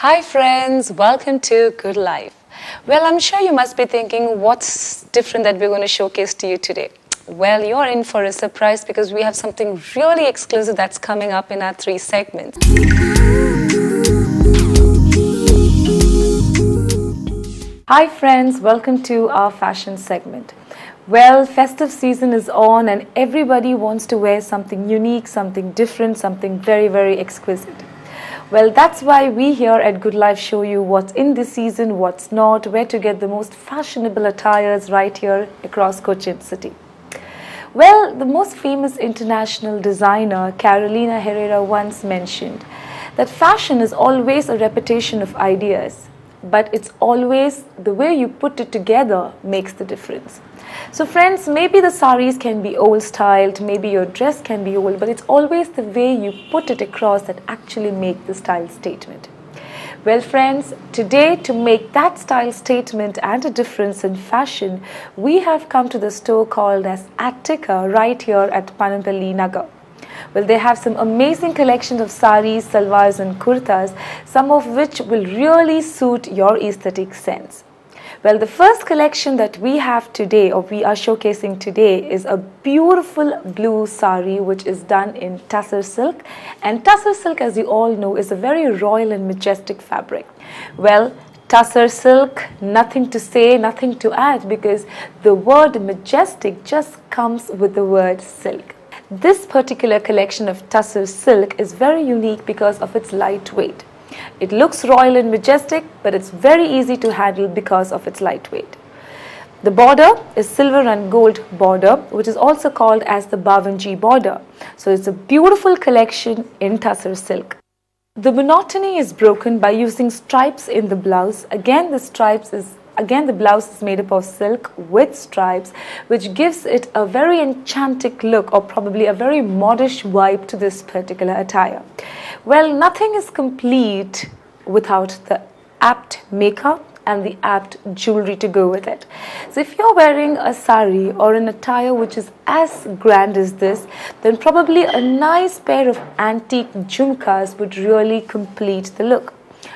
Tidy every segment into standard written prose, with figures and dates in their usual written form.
Hi friends, welcome to Good Life. Well, I'm sure you must be thinking what's different that we're going to showcase to you today. Well, you're in for a surprise because we have something really exclusive that's coming up in our 3 segments. Hi friends, welcome to our fashion segment. Well, festive season is on and everybody wants to wear something unique, something different, something very, very exquisite. Well, that's why we here at Good Life show you what's in this season, what's not, where to get the most fashionable attires right here across Cochin City. Well, the most famous international designer Carolina Herrera once mentioned that fashion is always a repetition of ideas, but it's always the way you put it together makes the difference. So friends, maybe the saris can be old styled, maybe your dress can be old, but it's always the way you put it across that actually make the style statement. Well friends, today to make that style statement and a difference in fashion, we have come to the store called as Actica right here at Panampalli Nagar. Well, they have some amazing collections of saris, salwars and kurtas, some of which will really suit your aesthetic sense. Well, the first collection that we have today, or we are showcasing today, is a beautiful blue sari which is done in tussar silk. And tussar silk, as you all know, is a very royal and majestic fabric. Well, tussar silk, nothing to say, nothing to add, because the word majestic just comes with the word silk. This particular collection of tussar silk is very unique because of its lightweight. It looks royal and majestic, but it's very easy to handle because of its lightweight. The border is silver and gold border, which is also called as the Bavanji border. So it's a beautiful collection in tussar silk. The monotony is broken by using stripes in the blouse. Again, the blouse is made up of silk with stripes, which gives it a very enchanting look, or probably a very modish vibe to this particular attire. Well, nothing is complete without the apt makeup and the apt jewelry to go with it. So if you're wearing a sari or an attire which is as grand as this, then probably a nice pair of antique jhumkas would really complete the look.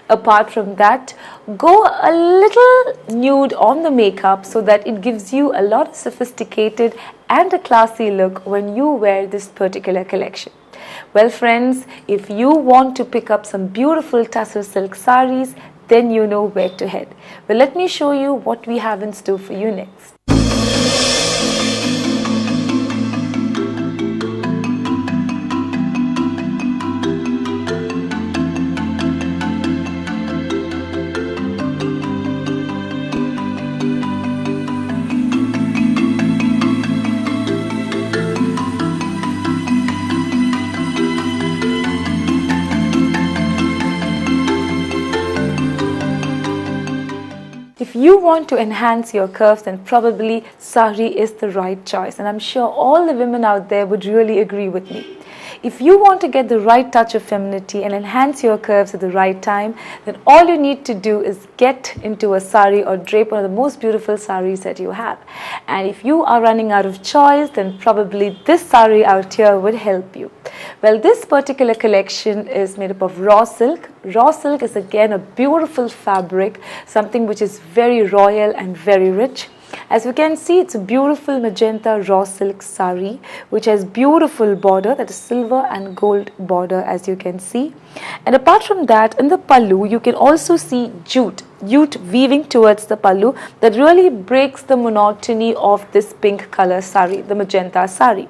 Apart from that, go a little nude on the makeup so that it gives you a lot of sophisticated and a classy look when you wear this particular collection. Well friends, if you want to pick up some beautiful tussar silk saris, then you know where to head. Well, let me show you what we have in store for you next. If you want to enhance your curves, then probably sari is the right choice, and I'm sure all the women out there would really agree with me. If you want to get the right touch of femininity and enhance your curves at the right time, then all you need to do is get into a sari or drape one of the most beautiful saris that you have. And if you are running out of choice, then probably this sari out here would help you. Well, this particular collection is made up of raw silk. Raw silk is again a beautiful fabric, something which is very royal and very rich. As you can see, it's a beautiful magenta raw silk sari which has beautiful border, that is silver and gold border, as you can see. And apart from that, in the pallu you can also see jute weaving towards the pallu that really breaks the monotony of this pink color sari, the magenta sari.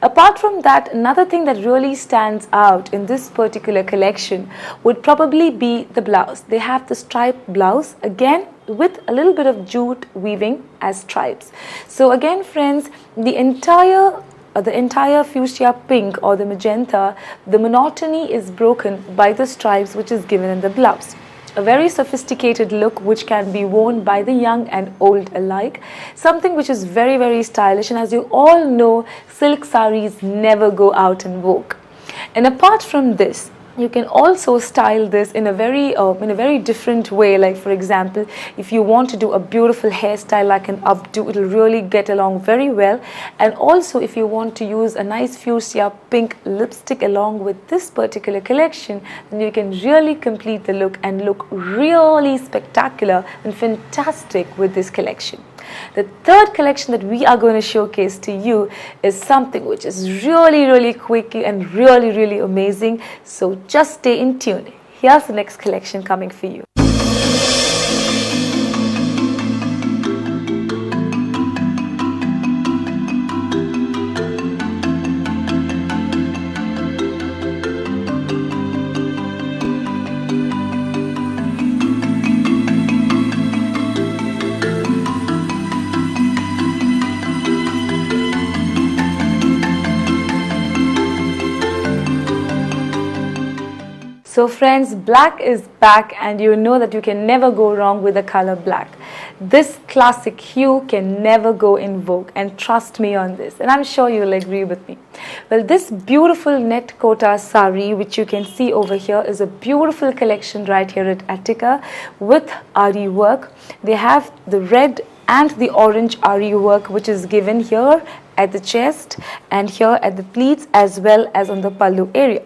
Apart from that, another thing that really stands out in this particular collection would probably be the blouse. They have the striped blouse, again with a little bit of jute weaving as stripes. So again friends, the entire fuchsia pink or the magenta, the monotony is broken by the stripes which is given in the blouse. A very sophisticated look which can be worn by the young and old alike. Something which is very, very stylish, and as you all know, silk saris never go out in vogue. And apart from this, You can also style this in a very different way. Like for example, if you want to do a beautiful hairstyle like an updo, it'll really get along very well. And also if you want to use a nice fuchsia pink lipstick along with this particular collection, then you can really complete the look and look really spectacular and fantastic with this collection. The third collection that we are going to showcase to you is something which is really quirky and really amazing. So just stay in tune. Here's the next collection coming for you. So friends, black is back, and you know that you can never go wrong with the color black. This classic hue can never go in vogue, and trust me on this, and I'm sure you'll agree with me. Well, this beautiful net kota sari which you can see over here is a beautiful collection right here at Attica with Ari work. They have the red and the orange Ari work which is given here at the chest and here at the pleats as well as on the pallu area.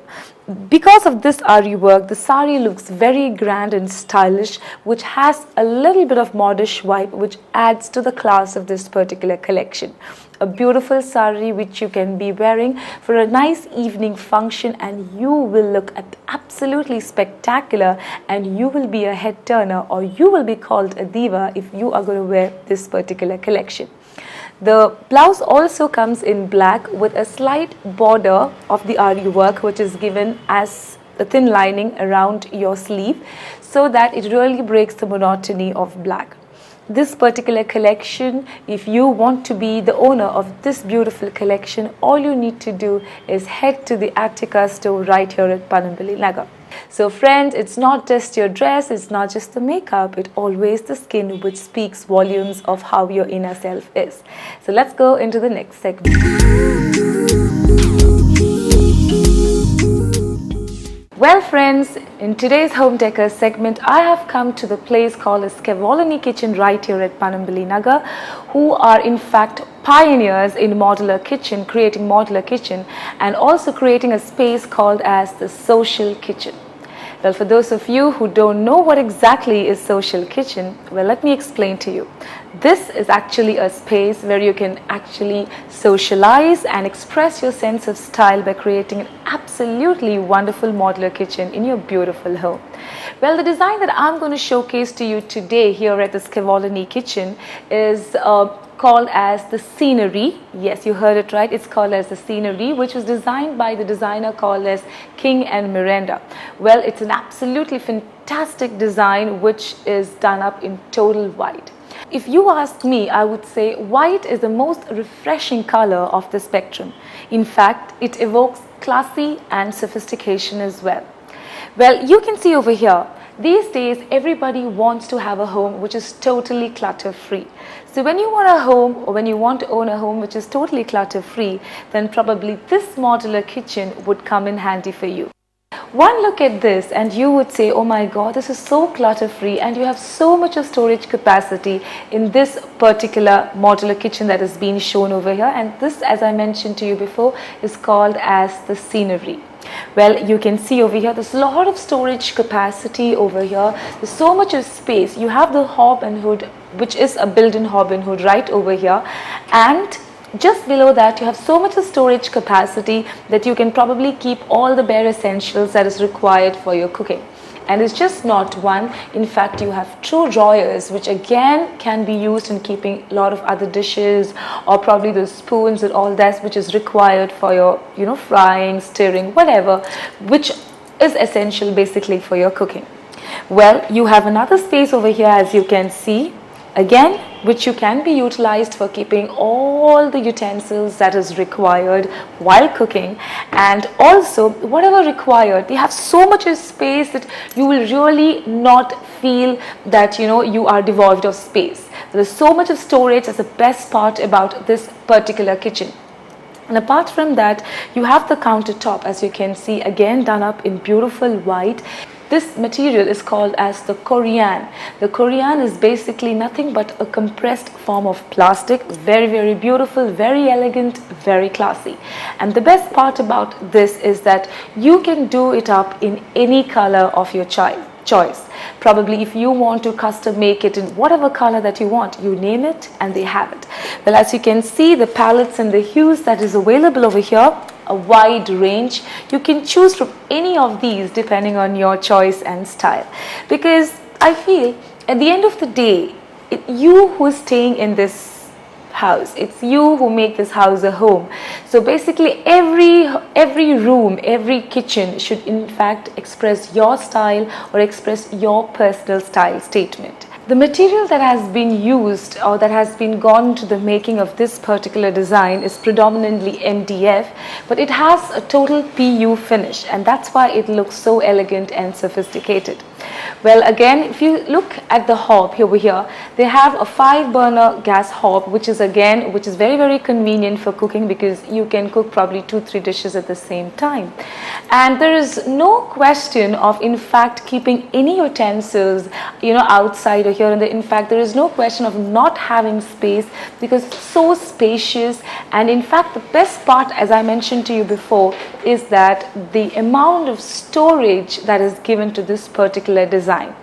Because of this Ari work, the sari looks very grand and stylish, which has a little bit of modish vibe which adds to the class of this particular collection. A beautiful sari which you can be wearing for a nice evening function, and you will look absolutely spectacular, and you will be a head turner, or you will be called a diva if you are going to wear this particular collection. The blouse also comes in black with a slight border of the Ari work which is given as a thin lining around your sleeve, so that it really breaks the monotony of black. This particular collection, if you want to be the owner of this beautiful collection, all you need to do is head to the Attica store right here at Panambili Nagar. So friends, it's not just your dress, it's not just the makeup, it's always the skin which speaks volumes of how your inner self is. So let's go into the next segment. Well friends, in today's home decor segment, I have come to the place called as Scavolini Kitchen right here at Panambili Nagar, who are in fact pioneers in modular kitchen, creating modular kitchen, and also creating a space called as the social kitchen. Well, for those of you who don't know what exactly is social kitchen, well, let me explain to you. This is actually a space where you can actually socialize and express your sense of style by creating an absolutely wonderful modular kitchen in your beautiful home. Well, the design that I'm going to showcase to you today here at the Scavolini Kitchen is called as the scenery. Yes, you heard it right. It's called as the scenery, which was designed by the designer called as King and Miranda. Well, it's an absolutely fantastic design which is done up in total white. If you ask me, I would say white is the most refreshing color of the spectrum. In fact, it evokes classy and sophistication as well. Well, you can see over here, these days everybody wants to have a home which is totally clutter free. So when you want a home, or when you want to own a home which is totally clutter free, then probably this modular kitchen would come in handy for you. One look at this and you would say, oh my god, this is so clutter free, and you have so much of storage capacity in this particular modular kitchen that is being shown over here. And this, as I mentioned to you before, is called as the scenery. Well, you can see over here there's a lot of storage capacity over here. There's so much of space. You have the hob and hood, which is a built-in hob and hood right over here, and just below that you have so much of storage capacity that you can probably keep all the bare essentials that is required for your cooking. And it's just not one. In fact, you have two drawers which again can be used in keeping a lot of other dishes, or probably the spoons and all that which is required for your frying, stirring, whatever, which is essential basically for your cooking. Well, you have another space over here, as you can see, again, which you can be utilized for keeping all the utensils that is required while cooking, and also whatever required. They have so much of space that you will really not feel that you are devoid of space. There is so much of storage. That's the best part about this particular kitchen. And apart from that, you have the countertop, as you can see, again done up in beautiful white. This material is called as the Korean. The Korean is basically nothing but a compressed form of plastic. Very, very beautiful, very elegant, very classy. And the best part about this is that you can do it up in any color of your choice. Probably if you want to custom make it in whatever color that you want, you name it and they have it. Well, as you can see, the palettes and the hues that is available over here, a wide range. You can choose from any of these depending on your choice and style, because I feel at the end of the day, you who is staying in this house, it's you who make this house a home. So basically every room, every kitchen should in fact express your style or express your personal style statement. The material that has been used or that has been gone to the making of this particular design is predominantly MDF, but it has a total PU finish, and that's why it looks so elegant and sophisticated. Well, again, if you look at the hob over here, they have a 5-burner gas hob, which is very, very convenient for cooking, because you can cook probably 2-3 dishes at the same time. And there is no question of in fact keeping any utensils, outside or here. And in fact, there is no question of not having space, because it's so spacious. And in fact, the best part, as I mentioned to you before, is that the amount of storage that is given to this particular design.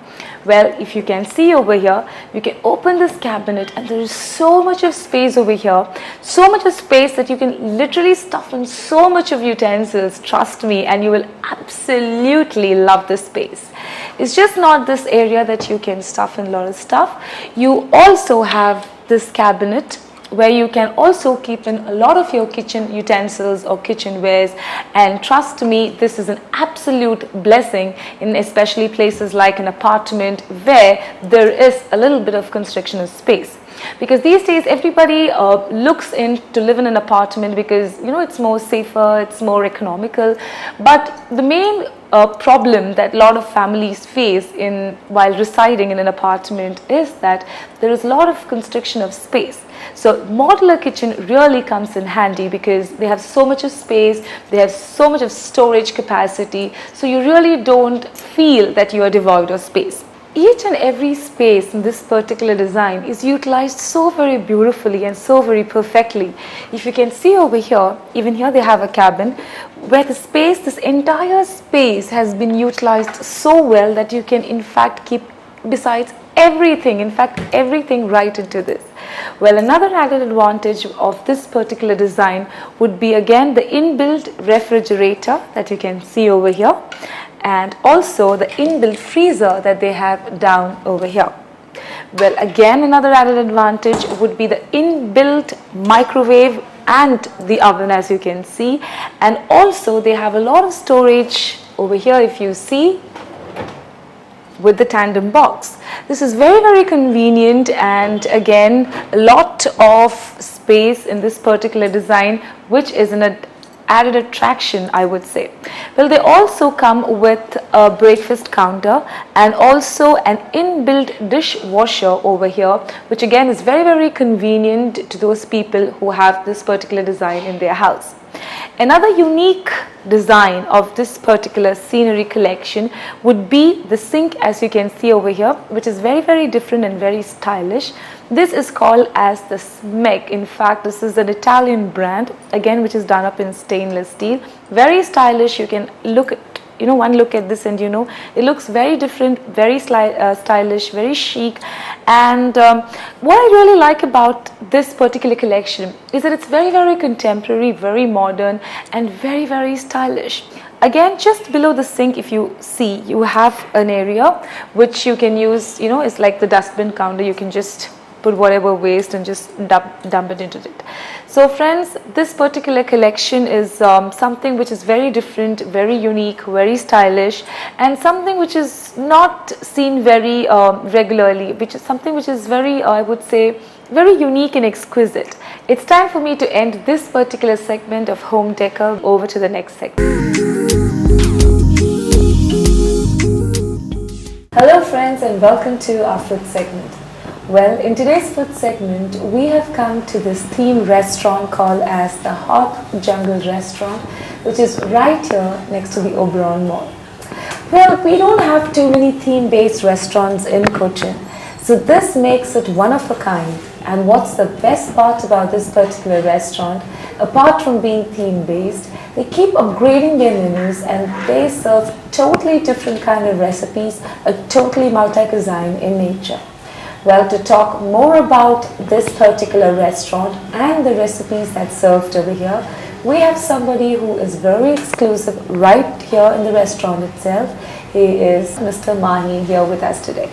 Well, if you can see over here, you can open this cabinet and there is so much of space over here, so much of space that you can literally stuff in so much of utensils, trust me, and you will absolutely love this space. It's just not this area that you can stuff in a lot of stuff. You also have this cabinet where you can also keep in a lot of your kitchen utensils or kitchenwares, and trust me, this is an absolute blessing in especially places like an apartment where there is a little bit of constriction of space. Because these days everybody looks in to live in an apartment because it's more safer, it's more economical. But the main problem that a lot of families face while residing in an apartment is that there is a lot of constriction of space. So modular kitchen really comes in handy because they have so much of space, they have so much of storage capacity, so you really don't feel that you are devoid of space. Each and every space in this particular design is utilized so very beautifully and so very perfectly. If you can see over here, even here they have a cabin where this entire space has been utilized so well that you can in fact keep besides everything, in fact everything right into this. Well, another added advantage of this particular design would be again the inbuilt refrigerator that you can see over here, and also the inbuilt freezer that they have down over here. Well, again, another added advantage would be the inbuilt microwave and the oven, as you can see, and also they have a lot of storage over here if you see with the tandem box. This is very, very convenient, and again a lot of space in this particular design, which is an added attraction, I would say. Well, they also come with a breakfast counter and also an inbuilt dishwasher over here, which again is very, very convenient to those people who have this particular design in their house. Another unique design of this particular scenery collection would be the sink, as you can see over here, which is very, very different and very stylish. This is called as the Smeg. In fact, this is an Italian brand, again, which is done up in stainless steel. Very stylish. You can look at one look at this and it looks very different, very stylish, very chic. And what I really like about this particular collection is that it's very, very contemporary, very modern, and very, very stylish. Again, just below the sink, if you see, you have an area which you can use, it's like the dustbin counter. You can just put whatever waste and just dump it into it. So friends, this particular collection is something which is very different, very unique, very stylish, and something which is not seen very regularly, which is something which is very, I would say, very unique and exquisite. It's time for me to end this particular segment of home decor. Over to the next segment. Hello friends, and welcome to our fifth segment. Well, in today's food segment, we have come to this theme restaurant called as the Hot Jungle Restaurant, which is right here next to the Oberon Mall. Well, we don't have too many theme-based restaurants in Cochin, so this makes it one of a kind. And what's the best part about this particular restaurant, apart from being theme-based, they keep upgrading their menus and they serve totally different kind of recipes, a totally multi-cuisine in nature. Well, to talk more about this particular restaurant and the recipes that's served over here, we have somebody who is very exclusive right here in the restaurant itself. He is Mr. Maheen here with us today.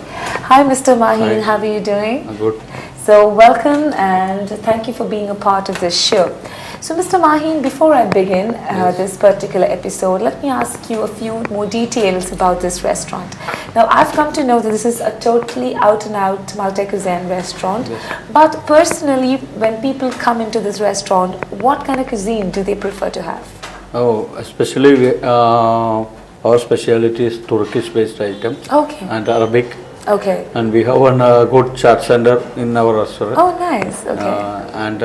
Hi Mr. Maheen, how are you doing? I'm good. So welcome and thank you for being a part of this show. So Mr. Maheen, before I begin this particular episode, let me ask you a few more details about this restaurant. Now I've come to know that this is a totally out and out multi-cuisine restaurant, but personally when people come into this restaurant, what kind of cuisine do they prefer to have? Oh, especially our specialty is Turkish based items and Arabic. Okay. And we have one good chat center in our restaurant. Oh, nice. Okay. And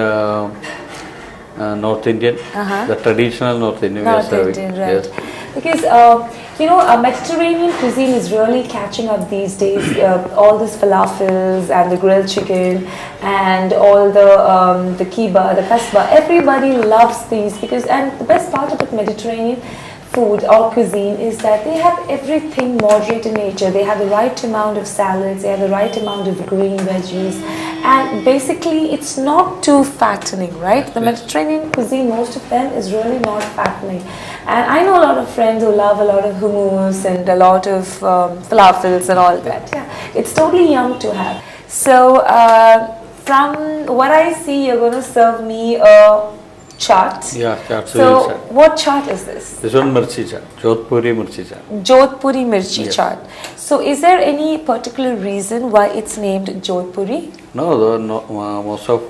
North Indian, the traditional North Indian. North Indian, right. Yes. Because, Mediterranean cuisine is really catching up these days. All these falafels and the grilled chicken and all the kiba, the kasba, everybody loves these because, and the best part about Mediterranean food or cuisine is that they have everything moderate in nature. They have the right amount of salads, they have the right amount of green veggies, and basically it's not too fattening, right? The Mediterranean cuisine, most of them is really not fattening. And I know a lot of friends who love a lot of hummus and a lot of falafels and all that. Yeah, it's totally yum to have. So from what I see, you're going to serve me a chaat. Yeah, chaat. So what chaat is this? This one mirchi chaat, Jodhpuri mirchi chaat. Jodhpuri mirchi chaat. So is there any particular reason why it's named Jodhpuri? No, most of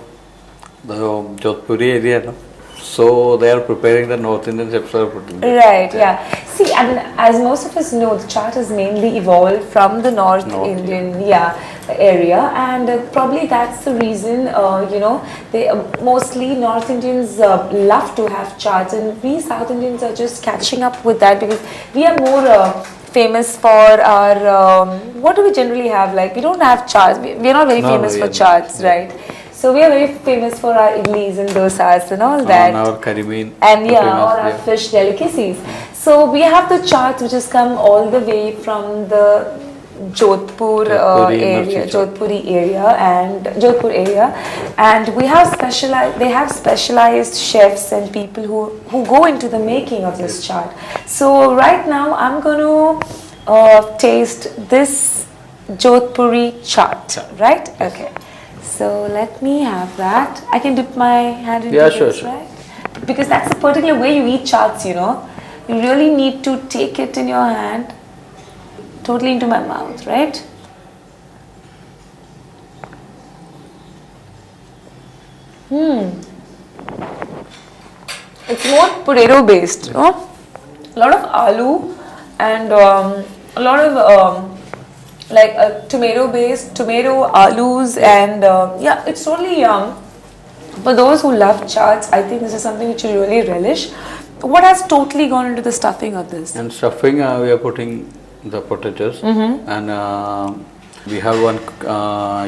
the Jodhpuri area, no? So they are preparing the North Indian chefs are putting. Right, yeah. See, I mean, as most of us know, the chaat has mainly evolved from the North Indian area, and probably that's the reason, they mostly North Indians love to have chaats, and we South Indians are just catching up with that because we are more famous for our, what do we generally have? Like, we don't have chaats, we are not very famous for chaats, right? So we are very famous for our idlis and dosas and all that. And our curry mean. And all our fish delicacies. So we have the chaat which has come all the way from the Jodhpur area, and we have specialized chefs and people who go into the making of this chaat. So right now I'm going to taste this Jodhpuri chaat, right? Okay. So let me have that. I can dip my hand into this, right? Because that's the particular way you eat chaats, you know. You really need to take it in your hand, totally into my mouth, right? It's more potato based, you know. A lot of aloo and a lot of tomato based, aloos, and it's totally yum. For those who love chaats, I think this is something which you really relish. What has totally gone into the stuffing of this? And stuffing, we are putting the potatoes, and we have one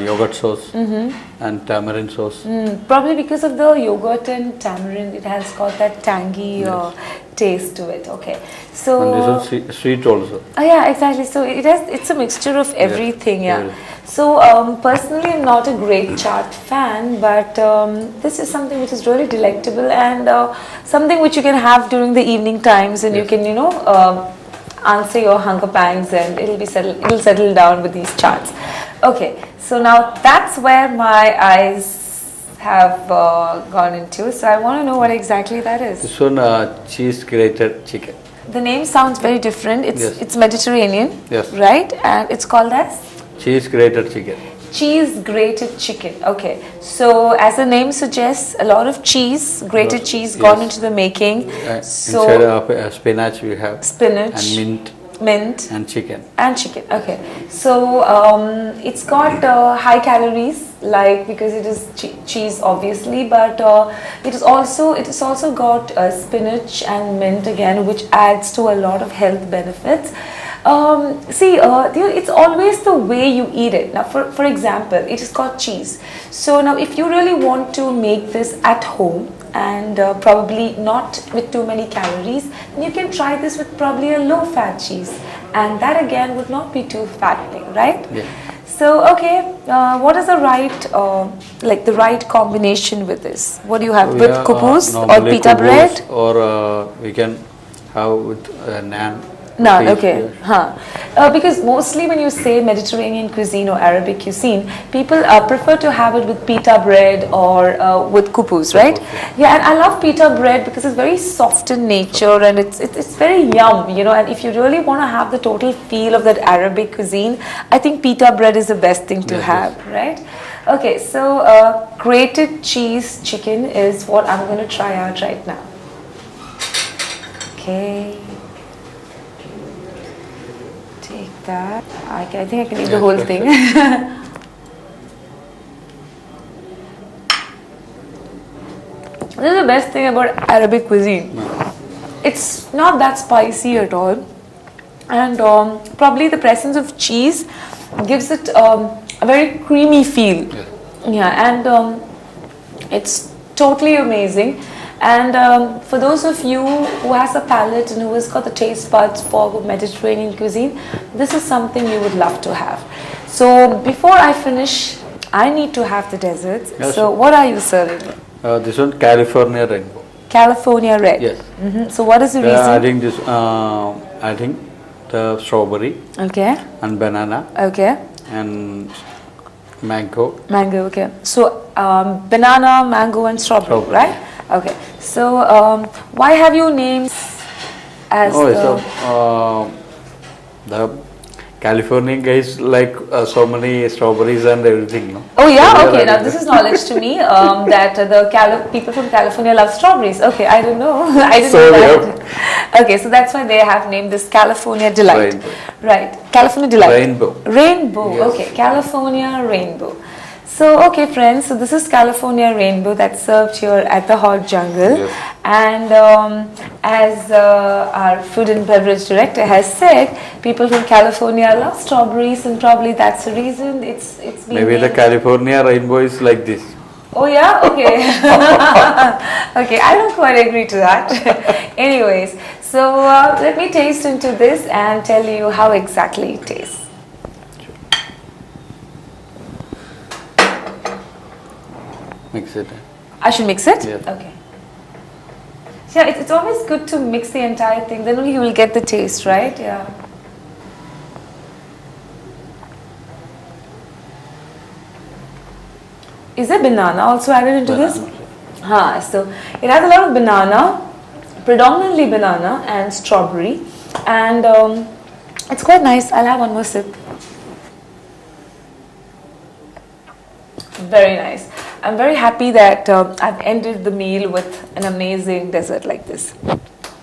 yogurt sauce and tamarind sauce. Probably because of the yogurt and tamarind, it has got that tangy taste to it. Okay, so and this is sweet also. Yeah, exactly. So it's a mixture of everything. Yeah. So personally, I'm not a great chaat fan, but this is something which is really delectable and something which you can have during the evening times, and you can answer your hunger pangs, and it'll settle down with these chaats. Okay, so now that's where my eyes have gone into. So I want to know what exactly that is. This one cheese grated chicken. The name sounds very different. It's Mediterranean, right? And it's called as cheese grated chicken. Cheese grated chicken. Okay, so as the name suggests, a lot of cheese, grated cheese, gone into the making. Inside of spinach we have spinach and mint. mint, and chicken. and chicken. Okay, so it's got high calories, like because it is cheese, obviously, but it is also got spinach and mint again, which adds to a lot of health benefits. See, it's always the way you eat it. Now, for example, it has got cheese. So now, if you really want to make this at home and probably not with too many calories, then you can try this with probably a low-fat cheese, and that again would not be too fattening, right? Yeah. So, okay, what is the right combination with this? What do you have with kupus or pita bread? Or we can have with naan. Naan, okay. Because mostly when you say Mediterranean cuisine or Arabic cuisine, people prefer to have it with pita bread or with kupus, right? Yeah, and I love pita bread because it's very soft in nature and it's very yum, you know. And if you really want to have the total feel of that Arabic cuisine, I think pita bread is the best thing to have, right? Okay, so grated cheese chicken is what I'm going to try out right now. Okay. That I think I can eat the whole thing. This is the best thing about Arabic cuisine. It's not that spicy at all, and probably the presence of cheese gives it a very creamy feel. Yeah, and it's totally amazing. And for those of you who has a palate and who has got the taste buds for Mediterranean cuisine, this is something you would love to have. So before I finish, I need to have the desserts. Yes, so what are you serving? This one California rainbow. California red. Yes. So what is the reason? Adding this, adding the strawberry. Okay. And banana. Okay. And mango. Mango. Okay. So banana, mango, and strawberry, right? Okay, so why have you named as the Californian guys like so many strawberries and everything, no? Oh yeah, okay, now this is knowledge to me that the people from California love strawberries. Okay, I don't know, I didn't know that. Okay, so that's why they have named this California Delight. Rainbow. Right, California Delight. Rainbow. Rainbow, yes. Okay, California Rainbow. So, okay friends, so this is California Rainbow that's served here at the Hot Jungle. Yes. And as our food and beverage director has said, people from California love strawberries, and probably that's the reason it's been maybe the California Rainbow is like this. Oh yeah? Okay. Okay, I don't quite agree to that. Anyways, so let me taste into this and tell you how exactly it tastes. Mix it. I should mix it? Yes. Okay. So yeah, it's always good to mix the entire thing, then only you will get the taste, right? Yeah. Is there banana also added into this? So it has a lot of banana, predominantly banana and strawberry, and it's quite nice. I'll have one more sip. Very nice. I'm very happy that I've ended the meal with an amazing dessert like this.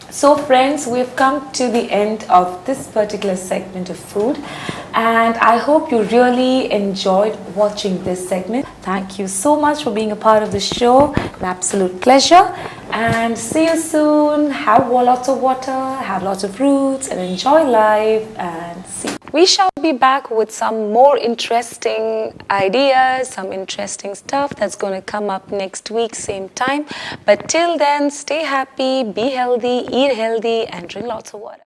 So friends, we've come to the end of this particular segment of food, and I hope you really enjoyed watching this segment. Thank you so much for being a part of the show. An absolute pleasure, and see you soon. Have lots of water, have lots of fruits, and enjoy life, and see you. We shall be back with some more interesting ideas, some interesting stuff that's going to come up next week, same time. But till then, stay happy, be healthy, eat healthy, and drink lots of water.